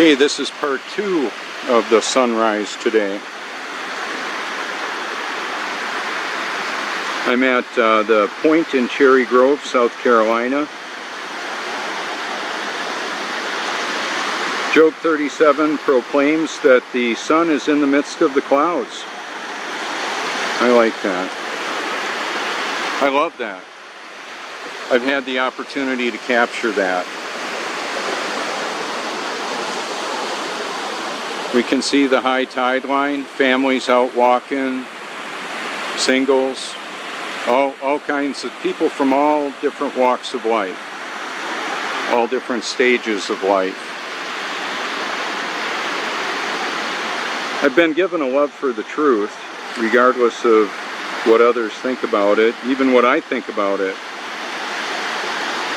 Okay, this is part 2 of the sunrise today. I'm at the point in Cherry Grove, South Carolina. Job 37 proclaims that the sun is in the midst of the clouds. I like that. I love that. I've had the opportunity to capture that. We can see the high tide line, families out walking, singles, all kinds of people from all different walks of life, all different stages of life. I've been given a love for the truth, regardless of what others think about it, even what I think about it.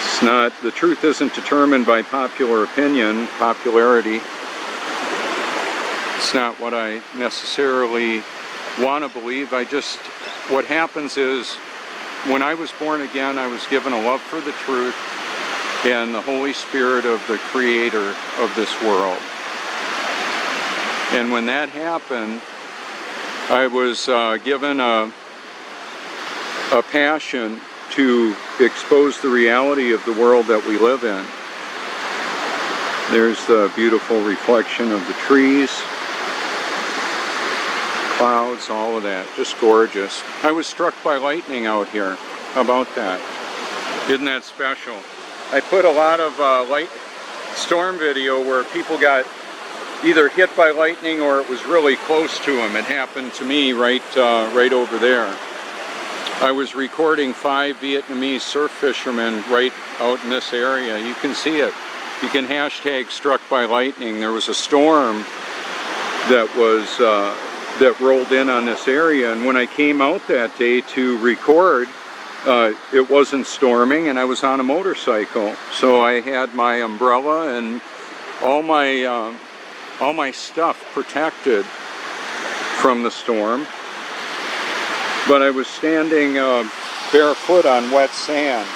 It's not, the truth isn't determined by popular opinion, popularity. It's not what I necessarily want to believe. What happens is, when I was born again, I was given a love for the truth and the Holy Spirit of the Creator of this world. And when that happened, I was given a passion to expose the reality of the world that we live in. There's the beautiful reflection of the trees, clouds, all of that, just gorgeous. I was struck by lightning out here. How about that? Isn't that special? I put a lot of light storm video where people got either hit by lightning or it was really close to them. It happened to me right over there. I was recording 5 Vietnamese surf fishermen right out in this area. You can see it. You can hashtag struck by lightning. There was a storm that was that rolled in on this area, and when I came out that day to record, it wasn't storming and I was on a motorcycle, so I had my umbrella and all my stuff protected from the storm, but I was standing barefoot on wet sand,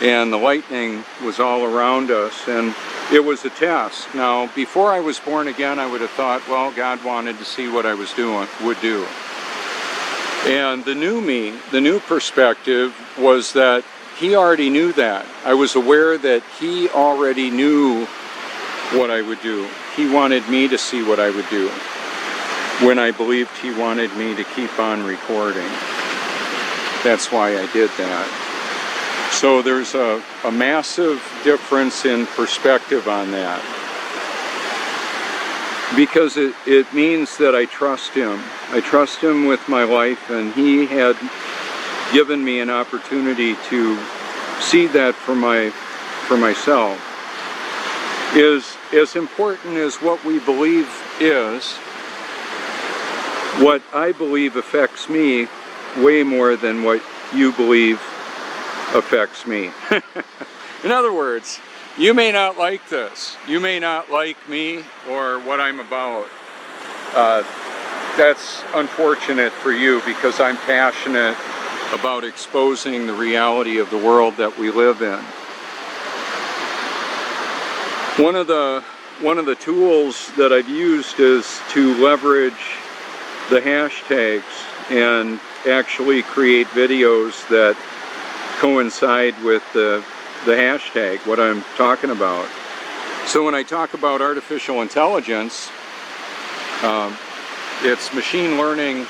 and the lightning was all around us, and it was a test. Now, before I was born again, I would have thought, well, God wanted to see what I would do. And the new me, the new perspective, was that He already knew that. I was aware that He already knew what I would do. He wanted me to see what I would do when I believed He wanted me to keep on recording. That's why I did that. So there's a massive difference in perspective on that, because it means that I trust Him. I trust Him with my life, and He had given me an opportunity to see that for myself. Is as important as what we believe is, what I believe affects me way more than what you believe affects me. In other words, you may not like this. You may not like me or what I'm about. That's unfortunate for you, because I'm passionate about exposing the reality of the world that we live in. One of the tools that I've used is to leverage the hashtags and actually create videos that coincide with the hashtag, what I'm talking about. So when I talk about artificial intelligence, it's machine learning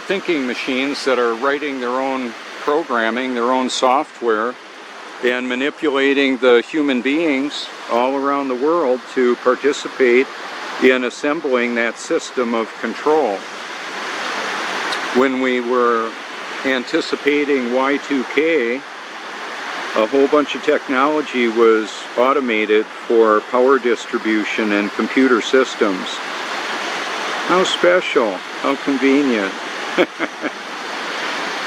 thinking machines that are writing their own programming, their own software, and manipulating the human beings all around the world to participate in assembling that system of control. When we were anticipating Y2K, a whole bunch of technology was automated for power distribution and computer systems. How special, how convenient.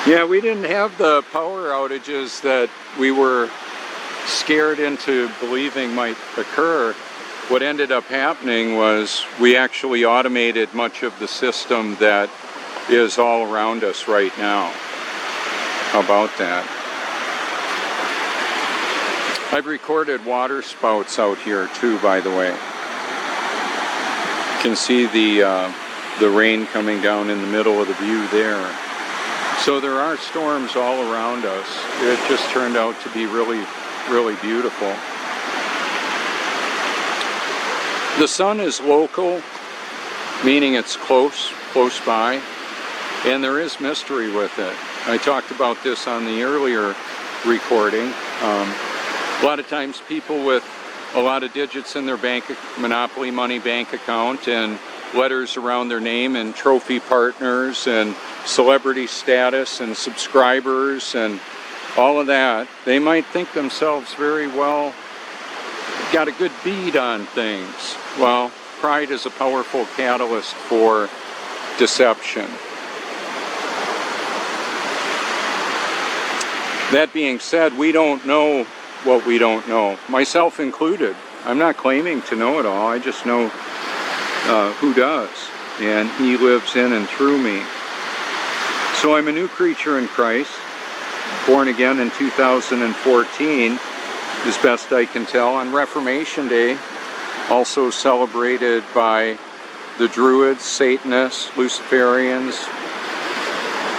Yeah, we didn't have the power outages that we were scared into believing might occur. What ended up happening was we actually automated much of the system that is all around us right now. How about that? I've recorded water spouts out here too, by the way. You can see the rain coming down in the middle of the view there. So there are storms all around us. It just turned out to be really, really beautiful. The sun is local, meaning it's close by, and there is mystery with it. I talked about this on the earlier recording. A lot of times people with a lot of digits in their Monopoly Money bank account and letters around their name and trophy partners and celebrity status and subscribers and all of that, they might think themselves very well, got a good bead on things. Well, pride is a powerful catalyst for deception. That being said, we don't know what we don't know, myself included. I'm not claiming to know it all, I just know who does, and He lives in and through me. So I'm a new creature in Christ, born again in 2014, as best I can tell, on Reformation Day, also celebrated by the Druids, Satanists, Luciferians.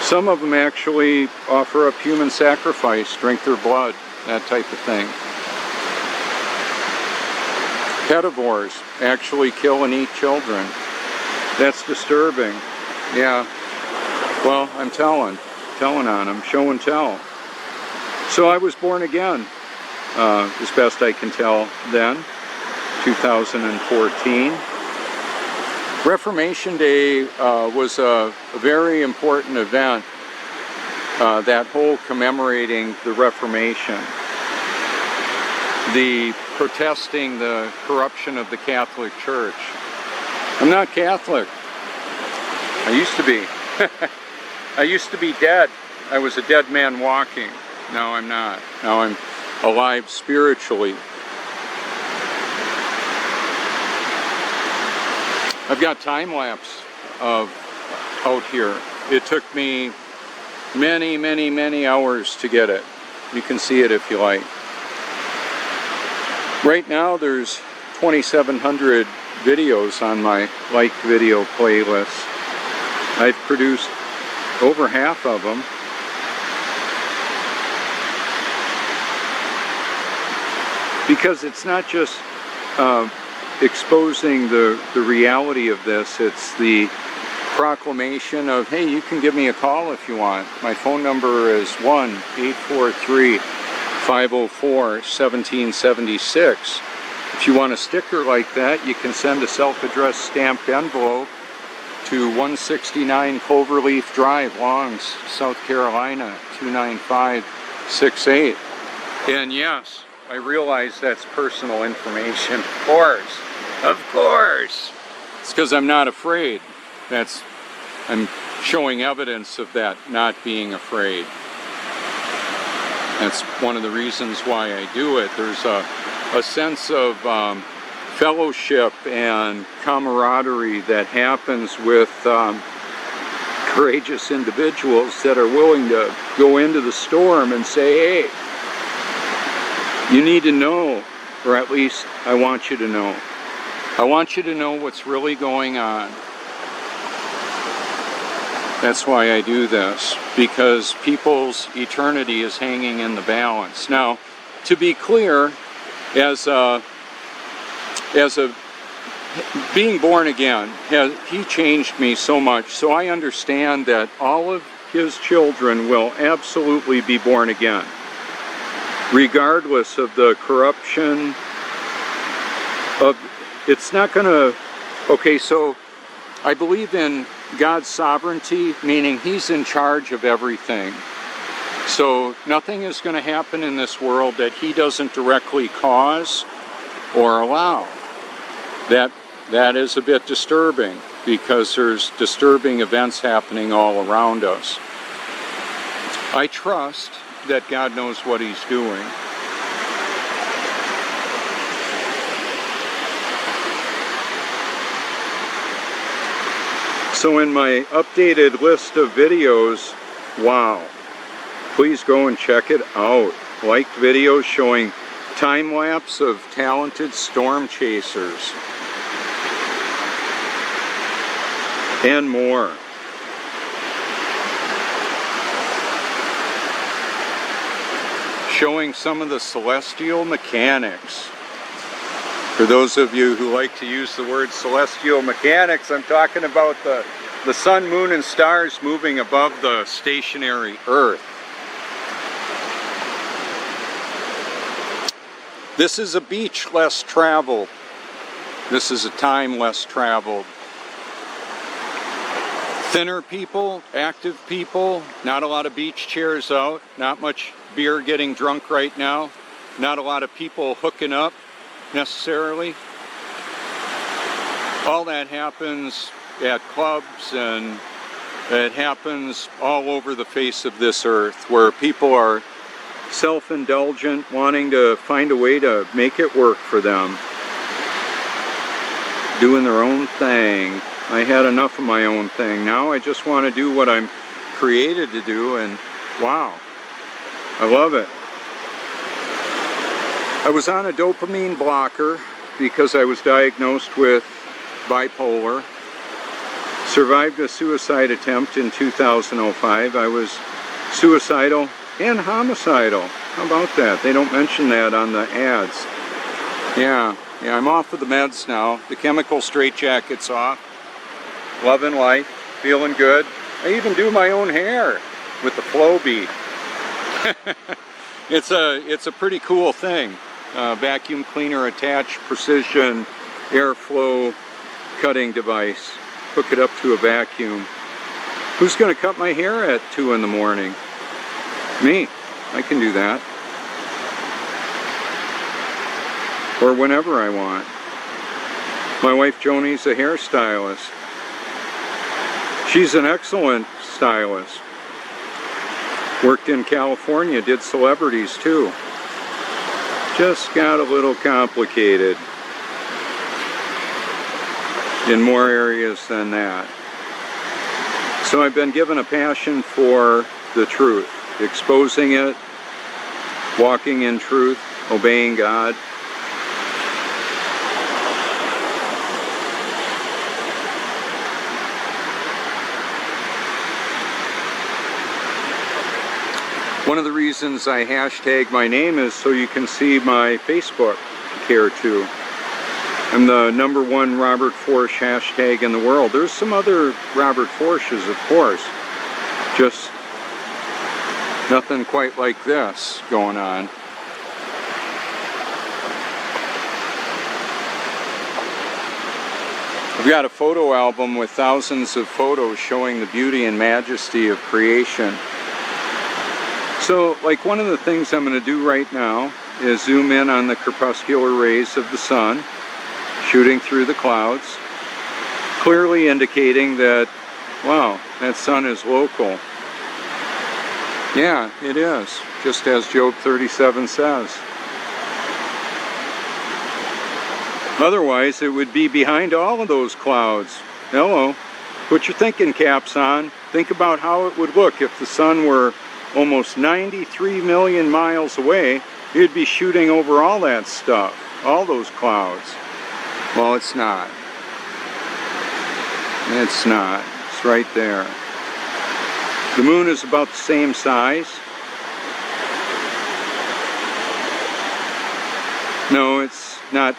Some of them actually offer up human sacrifice, drink their blood, that type of thing. Pedivores actually kill and eat children. That's disturbing. Yeah. Well, I'm telling on them, show and tell. So I was born again, as best I can tell then, 2014. Reformation Day was a very important event, that whole commemorating the Reformation, the protesting the corruption of the Catholic Church. I'm not Catholic. I used to be. I used to be dead. I was a dead man walking. Now I'm not. Now I'm alive spiritually. I've got time lapse of out here. It took me many hours to get it. You can see it if you like. Right now there's 2,700 videos on my like video playlist. I've produced over half of them. Because it's not just exposing the reality of this, it's the proclamation of, hey, you can give me a call if you want. My phone number is 1-843-504-1776. If you want a sticker like that, you can send a self-addressed stamped envelope to 169 Cloverleaf Drive, Longs, South Carolina, 29568. And yes, I realize that's personal information, of course. It's because I'm not afraid. I'm showing evidence of that, not being afraid. That's one of the reasons why I do it. There's a sense of fellowship and camaraderie that happens with courageous individuals that are willing to go into the storm and say, hey, you need to know, or at least I want you to know. I want you to know what's really going on. That's why I do this, because people's eternity is hanging in the balance. Now, to be clear, as being born again, He changed me so much, so I understand that all of His children will absolutely be born again, regardless of the corruption of, it's not going to, okay, so I believe in God's sovereignty, meaning He's in charge of everything. So nothing is going to happen in this world that He doesn't directly cause or allow. That is a bit disturbing, because there's disturbing events happening all around us. I trust that God knows what He's doing. So in my updated list of videos, wow, please go and check it out. Liked videos showing time lapse of talented storm chasers. And more. Showing some of the celestial mechanics. For those of you who like to use the word celestial mechanics, I'm talking about the sun, moon, and stars moving above the stationary Earth. This is a beach less traveled. This is a time less traveled. Thinner people, active people, not a lot of beach chairs out, not much beer getting drunk right now, not a lot of people hooking up necessarily. All that happens at clubs, and it happens all over the face of this earth, where people are self-indulgent, wanting to find a way to make it work for them, doing their own thing. I had enough of my own thing. Now I just want to do what I'm created to do, and wow, I love it. I was on a dopamine blocker because I was diagnosed with bipolar. Survived a suicide attempt in 2005. I was suicidal and homicidal. How about that? They don't mention that on the ads. Yeah, I'm off of the meds now. The chemical straitjacket's off. Loving life, feeling good. I even do my own hair with the flow bead. It's a pretty cool thing. Vacuum cleaner attached, precision airflow cutting device. Hook it up to a vacuum. Who's going to cut my hair at 2 in the morning? Me. I can do that. Or whenever I want. My wife Joni's a hairstylist. She's an excellent stylist. Worked in California, did celebrities too. Just got a little complicated in more areas than that. So I've been given a passion for the truth, exposing it, walking in truth, obeying God. One of the reasons I hashtag my name is so you can see my Facebook, if you care to. I'm the #1 Robert Forsch hashtag in the world. There's some other Robert Forsches, of course. Just nothing quite like this going on. I've got a photo album with thousands of photos showing the beauty and majesty of creation. So, like, one of the things I'm going to do right now is zoom in on the crepuscular rays of the sun shooting through the clouds, clearly indicating that, wow, that sun is local. Yeah, it is, just as Job 37 says. Otherwise, it would be behind all of those clouds. Hello, put your thinking caps on. Think about how it would look if the sun were almost 93 million miles away. You'd be shooting over all that stuff, all those clouds. Well, it's not. It's not. It's right there. The moon is about the same size. No, it's not.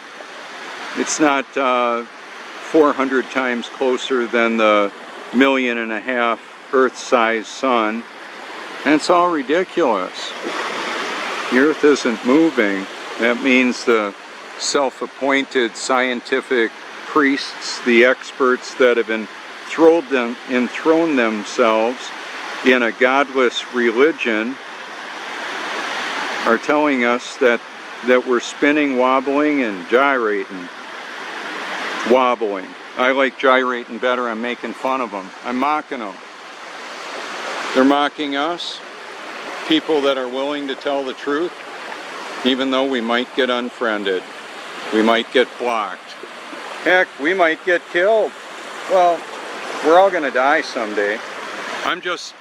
It's not 400 times closer than the 1.5 million Earth-sized sun. And it's all ridiculous. The Earth isn't moving. That means the self-appointed scientific priests, the experts that have enthroned themselves in a godless religion, are telling us that we're spinning, wobbling, and gyrating. Wobbling. I like gyrating better. I'm making fun of them. I'm mocking them. They're mocking us, people that are willing to tell the truth, even though we might get unfriended. We might get blocked. Heck, we might get killed. Well, we're all going to die someday. I'm just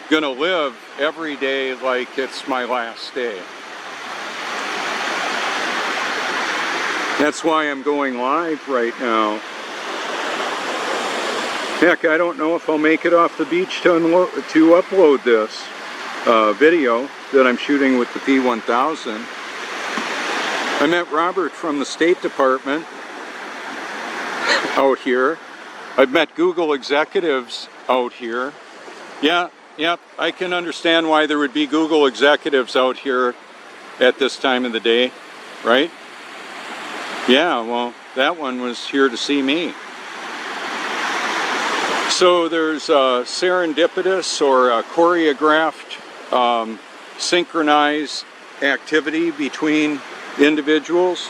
going to live every day like it's my last day. That's why I'm going live right now. Heck, I don't know if I'll make it off the beach to upload this video that I'm shooting with the P1000. I met Robert from the State Department out here. I've met Google executives out here. Yeah, I can understand why there would be Google executives out here at this time of the day, right? Yeah, well, that one was here to see me. So there's a serendipitous or a choreographed, synchronized activity between individuals.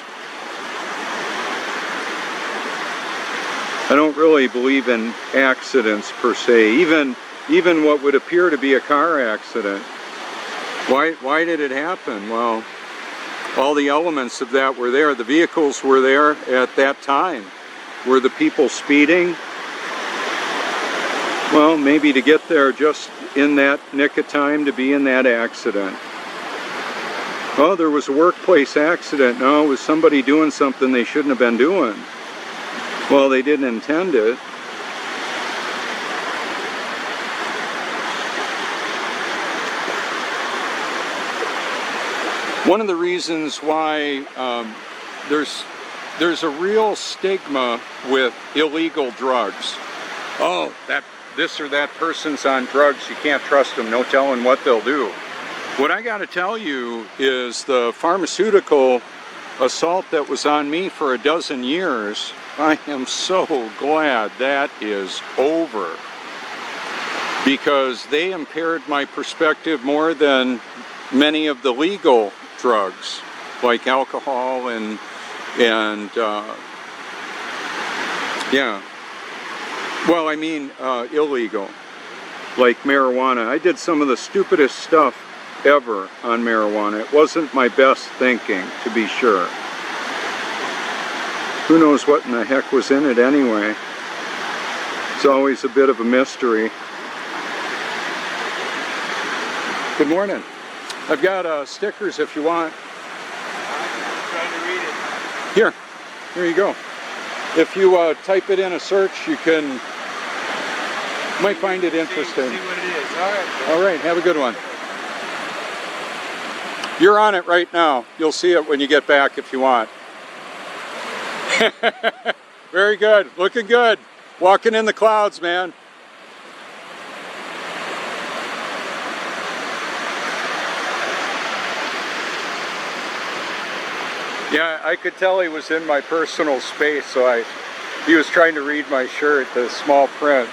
I don't really believe in accidents per se, even what would appear to be a car accident. Why did it happen? Well, all the elements of that were there. The vehicles were there at that time. Were the people speeding? Well, maybe to get there just in that nick of time to be in that accident. Oh, there was a workplace accident. No, it was somebody doing something they shouldn't have been doing. Well, they didn't intend it. One of the reasons why there's a real stigma with illegal drugs. Oh, this or that person's on drugs, you can't trust them, no telling what they'll do. What I got to tell you is the pharmaceutical assault that was on me for 12 years, I am so glad that is over, because they impaired my perspective more than many of the legal drugs like alcohol and yeah, well, I mean illegal, like marijuana. I did some of the stupidest stuff ever on marijuana. It wasn't my best thinking, to be sure. Who knows what in the heck was in it anyway? It's always a bit of a mystery. Good morning. I've got stickers if you want. I'm trying to read it. Here you go. If you type it in a search, you might find it interesting. See what it is. All right. All right, have a good one. You're on it right now. You'll see it when you get back if you want. Very good. Looking good. Walking in the clouds, man. Yeah, I could tell he was in my personal space, so he was trying to read my shirt, the small print.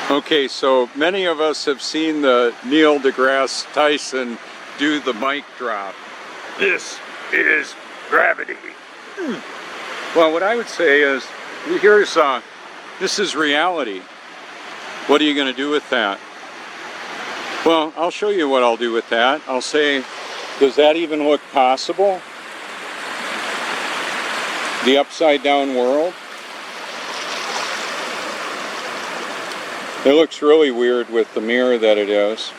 Okay, so many of us have seen the Neil deGrasse Tyson do the mic drop. This is gravity. Well, what I would say is, this is reality. What are you going to do with that? Well, I'll show you what I'll do with that. I'll say, does that even look possible? The upside down world? It looks really weird with the mirror that it is.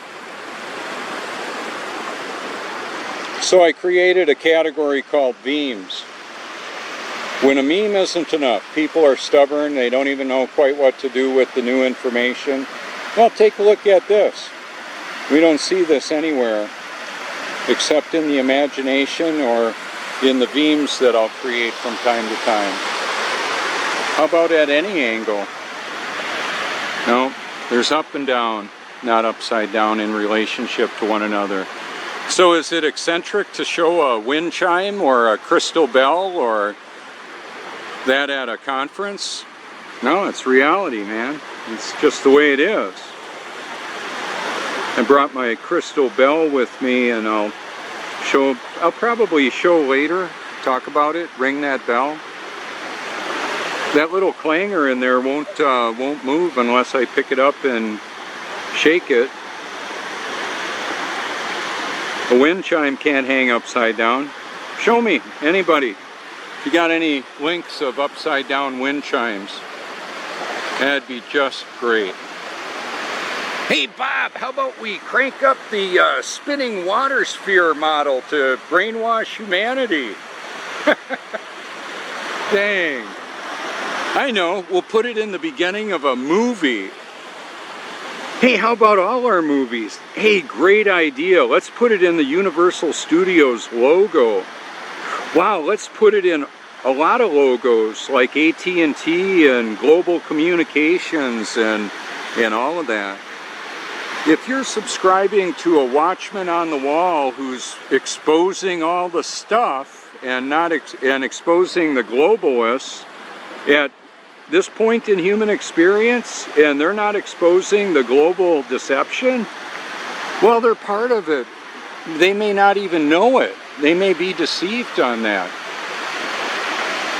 So I created a category called memes. When a meme isn't enough, people are stubborn, they don't even know quite what to do with the new information. Well, take a look at this. We don't see this anywhere except in the imagination or in the memes that I'll create from time to time. How about at any angle? No, there's up and down, not upside down in relationship to one another. So is it eccentric to show a wind chime or a crystal bell or that at a conference? No, it's reality, man. It's just the way it is. I brought my crystal bell with me, and I'll probably show later, talk about it, ring that bell. That little clanger in there won't move unless I pick it up and shake it. A wind chime can't hang upside down. Show me, anybody. If you got any links of upside down wind chimes, that'd be just great. Hey Bob, how about we crank up the spinning water sphere model to brainwash humanity? Dang. I know, we'll put it in the beginning of a movie. Hey, how about all our movies? Hey, great idea. Let's put it in the Universal Studios logo. Wow, let's put it in a lot of logos like AT&T and Global Communications and all of that. If you're subscribing to a Watchman on the wall who's exposing all the stuff and exposing the globalists at this point in human experience, and they're not exposing the global deception, well, they're part of it. They may not even know it. They may be deceived on that.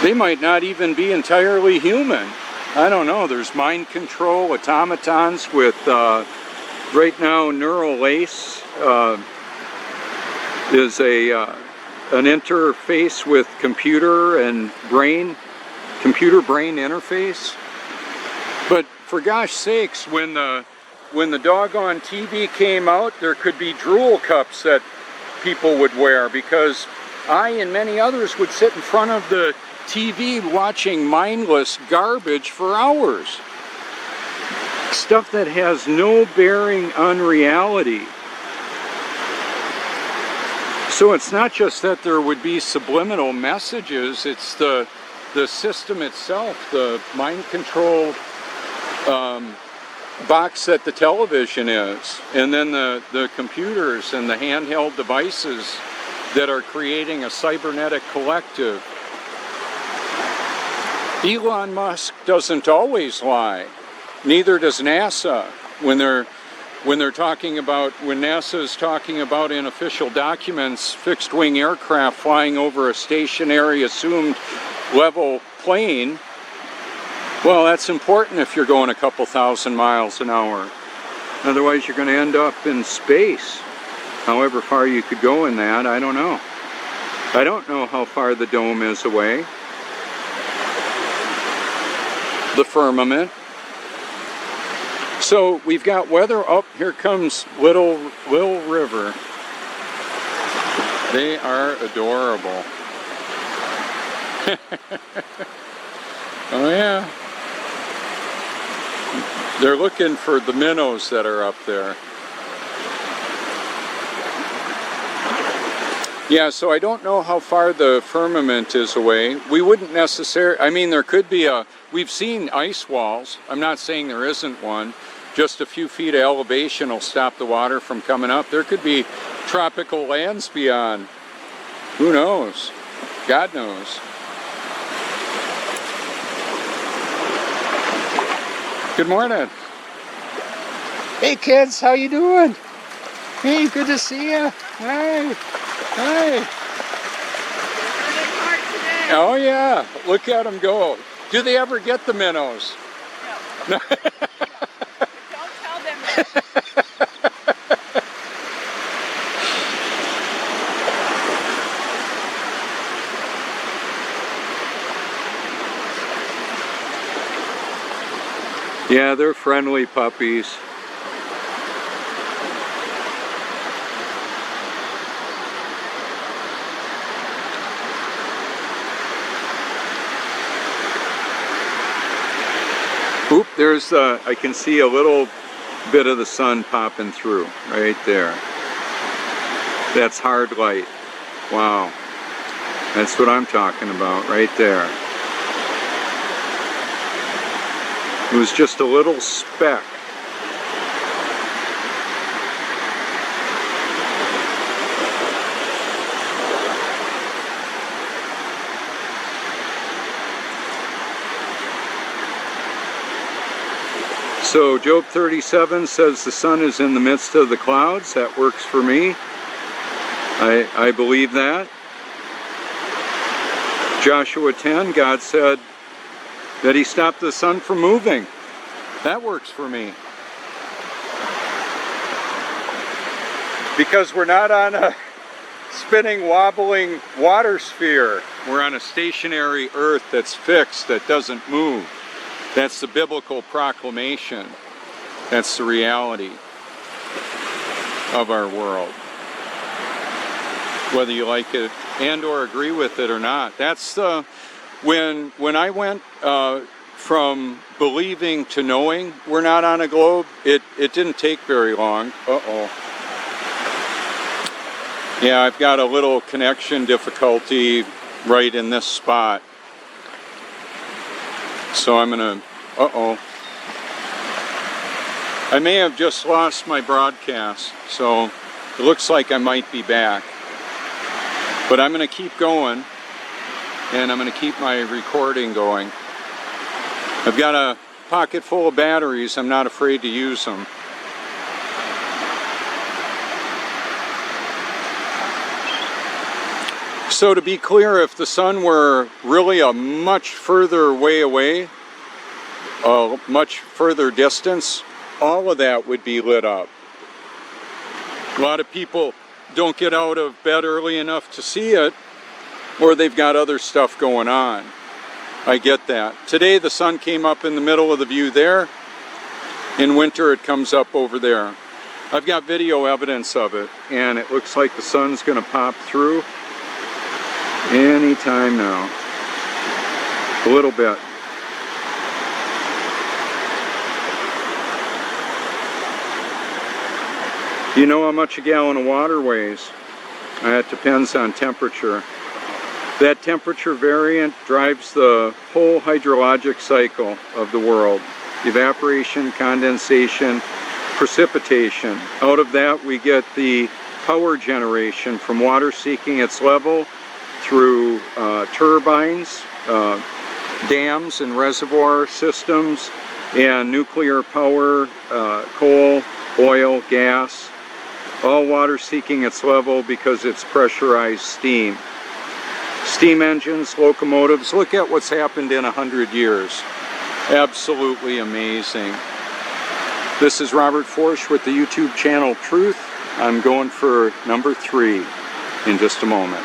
They might not even be entirely human. I don't know. There's mind control automatons with right now neural lace is an interface with computer and brain. Computer-brain interface. But for gosh sakes, when the doggone TV came out, there could be drool cups that people would wear, because I and many others would sit in front of the TV watching mindless garbage for hours. Stuff that has no bearing on reality. So it's not just that there would be subliminal messages, it's the system itself, the mind control box that the television is, and then the computers and the handheld devices that are creating a cybernetic collective. Elon Musk doesn't always lie. Neither does NASA. When NASA is talking about in official documents fixed-wing aircraft flying over a stationary assumed level plane, well, that's important if you're going a couple thousand miles an hour. Otherwise, you're going to end up in space. However far you could go in that, I don't know. I don't know how far the dome is away. The firmament. So we've got weather up. Here comes Little River. They are adorable. Oh yeah. They're looking for the minnows that are up there. Yeah, so I don't know how far the firmament is away. We wouldn't necessarily, I mean, there could be we've seen ice walls. I'm not saying there isn't one. Just a few feet of elevation will stop the water from coming up. There could be tropical lands beyond. Who knows? God knows. Good morning. Hey kids, how you doing? Hey, good to see you. Hi. Hi. Oh yeah, look at them go. Do they ever get the minnows? No. Don't tell them that. Yeah, they're friendly puppies. Oop, there's I can see a little bit of the sun popping through right there. That's hard light. Wow. That's what I'm talking about right there. It was just a little speck. So Job 37 says the sun is in the midst of the clouds. That works for me. I believe that. Joshua 10, God said that he stopped the sun from moving. That works for me. Because we're not on spinning, wobbling water sphere. We're on a stationary earth that's fixed, that doesn't move. That's the biblical proclamation. That's the reality of our world. Whether you like it and or agree with it or not. That's the, when I went from believing to knowing we're not on a globe, it didn't take very long. Uh-oh. Yeah, I've got a little connection difficulty right in this spot. So I'm gonna, uh-oh. I may have just lost my broadcast, so it looks like I might be back. But I'm gonna keep going, and I'm gonna keep my recording going. I've got a pocket full of batteries. I'm not afraid to use them. So to be clear, if the sun were really a much further way away, a much further distance, all of that would be lit up. A lot of people don't get out of bed early enough to see it, or they've got other stuff going on. I get that. Today the sun came up in the middle of the view there. In winter it comes up over there. I've got video evidence of it, and it looks like the sun's going to pop through anytime now. A little bit. You know how much a gallon of water weighs? It depends on temperature. That temperature variant drives the whole hydrologic cycle of the world. Evaporation, condensation, precipitation. Out of that we get the power generation from water seeking its level through turbines, dams and reservoir systems, and nuclear power, coal, oil, gas, all water seeking its level because it's pressurized steam. Steam engines, locomotives, look at what's happened in 100 years. Absolutely amazing. This is Robert Forsch with the YouTube channel Truth. I'm going for number 3 in just a moment.